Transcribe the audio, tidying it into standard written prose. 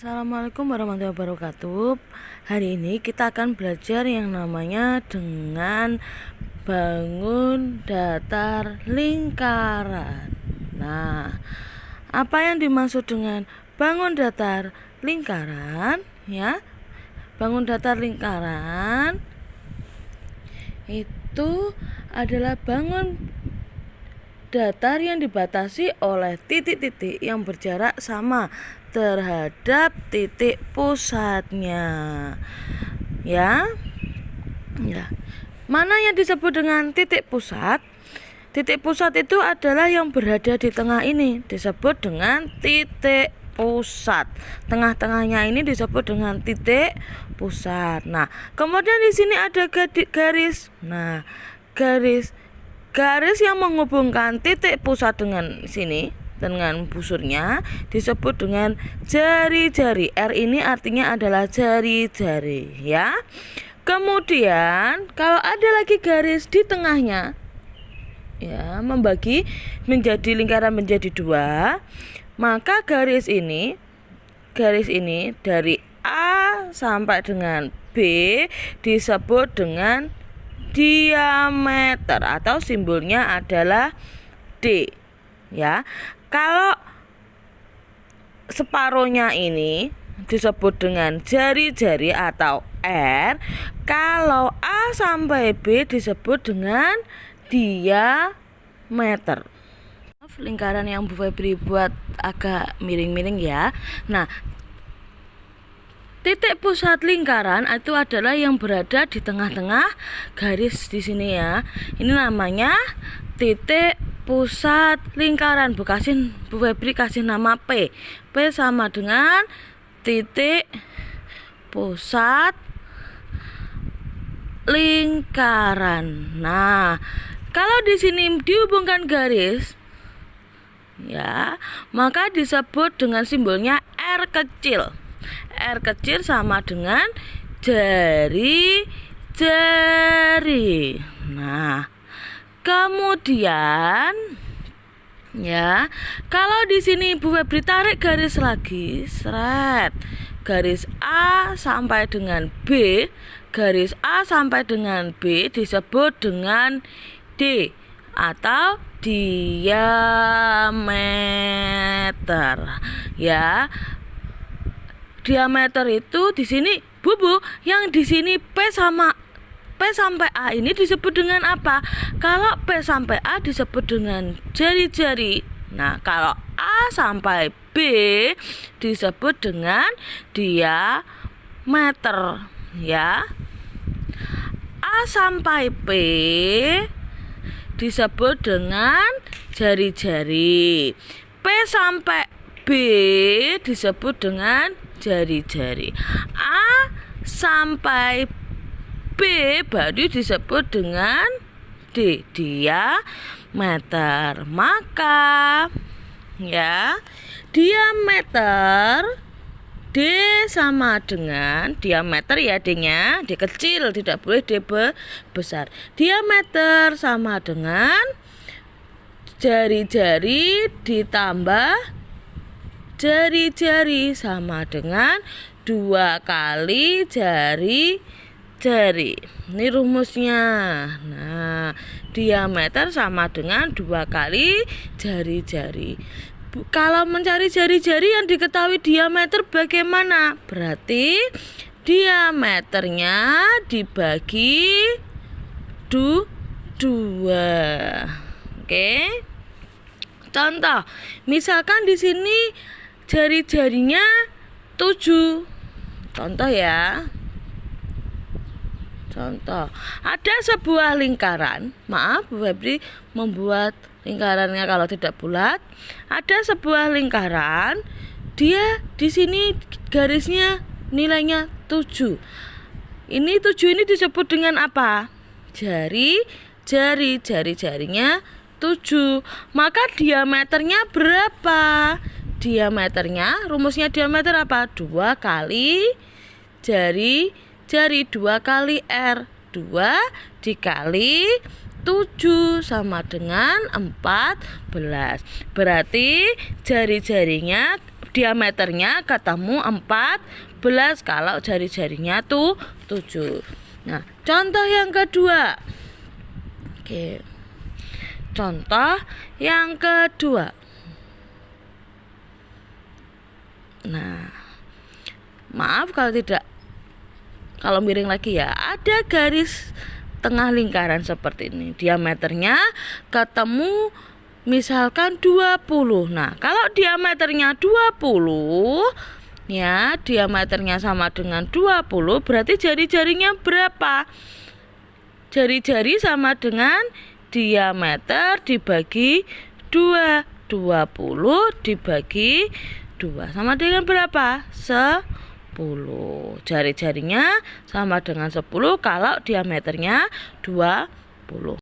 Assalamualaikum warahmatullahi wabarakatuh. Hari ini kita akan belajar yang namanya dengan bangun datar lingkaran. Nah, apa yang dimaksud dengan bangun datar lingkaran? Ya, bangun datar lingkaran itu adalah bangun datar yang dibatasi oleh titik-titik yang berjarak sama terhadap titik pusatnya. Ya. Mana yang disebut dengan titik pusat? Titik pusat itu adalah yang berada di tengah ini, disebut dengan titik pusat. Tengah-tengahnya ini disebut dengan titik pusat. Nah, kemudian di sini ada garis. Nah, garis yang menghubungkan titik pusat dengan sini, dengan busurnya, disebut dengan jari-jari. R ini artinya adalah jari-jari, ya. Kemudian kalau ada lagi garis di tengahnya, ya, membagi menjadi lingkaran menjadi dua, maka garis ini dari A sampai dengan B disebut dengan diameter atau simbolnya adalah D, ya. Kalau separuhnya ini disebut dengan jari-jari atau R. Kalau A sampai B disebut dengan diameter. Lingkaran yang Bu Febri buat agak miring-miring, ya. Nah, titik pusat lingkaran itu adalah yang berada di tengah-tengah garis di sini, ya. Ini namanya titik pusat lingkaran. Bu Febri kasih nama P. P sama dengan titik pusat lingkaran. Nah, kalau di sini dihubungkan garis, ya, maka disebut dengan simbolnya R kecil. R kecil sama dengan jari-jari. Nah, kemudian, ya, kalau di sini Bu Febri tarik garis lagi, seret, garis A sampai dengan B, garis A sampai dengan B disebut dengan D atau diameter, ya. Diameter itu di sini, Bu, yang di sini P sampai A ini disebut dengan apa? Kalau P sampai A disebut dengan jari-jari. Nah, kalau A sampai B disebut dengan diameter, ya. A sampai P disebut dengan jari-jari. P sampai B disebut dengan jari-jari. A sampai B baru disebut dengan D, diameter. Maka, ya, diameter D sama dengan diameter, ya, D-nya D kecil, tidak boleh D besar. Diameter sama dengan jari-jari ditambah jari-jari sama dengan 2 kali jari-jari. Ini rumusnya. Nah, diameter sama dengan 2 kali jari-jari. Kalau mencari jari-jari yang diketahui diameter bagaimana? Berarti diameternya dibagi 2. Oke. Contoh, misalkan di sini jari-jarinya 7. Contoh, ya. Contoh, ada sebuah lingkaran. Maaf, Bu Febri membuat lingkarannya kalau tidak bulat. Ada sebuah lingkaran. Dia di sini garisnya nilainya 7. Ini 7 ini disebut dengan apa? Jari-jarinya 7. Maka diameternya berapa? Diameternya, rumusnya diameter apa? 2 kali jari-jari, 2 kali R. 2 dikali 7 sama dengan 14. Berarti jari-jarinya diameternya ketemu 14 kalau jari-jarinya tuh 7. Nah, contoh yang kedua. Oke. Contoh yang kedua. Nah, maaf kalau miring lagi ya. Ada garis tengah lingkaran seperti ini. Diameternya ketemu misalkan 20. Nah, kalau diameternya 20, ya, diameternya sama dengan 20, berarti jari-jarinya berapa? Jari-jari sama dengan diameter dibagi 2. 20 dibagi 2 sama dengan berapa? 10. Jari-jarinya sama dengan 10 kalau diameternya 20.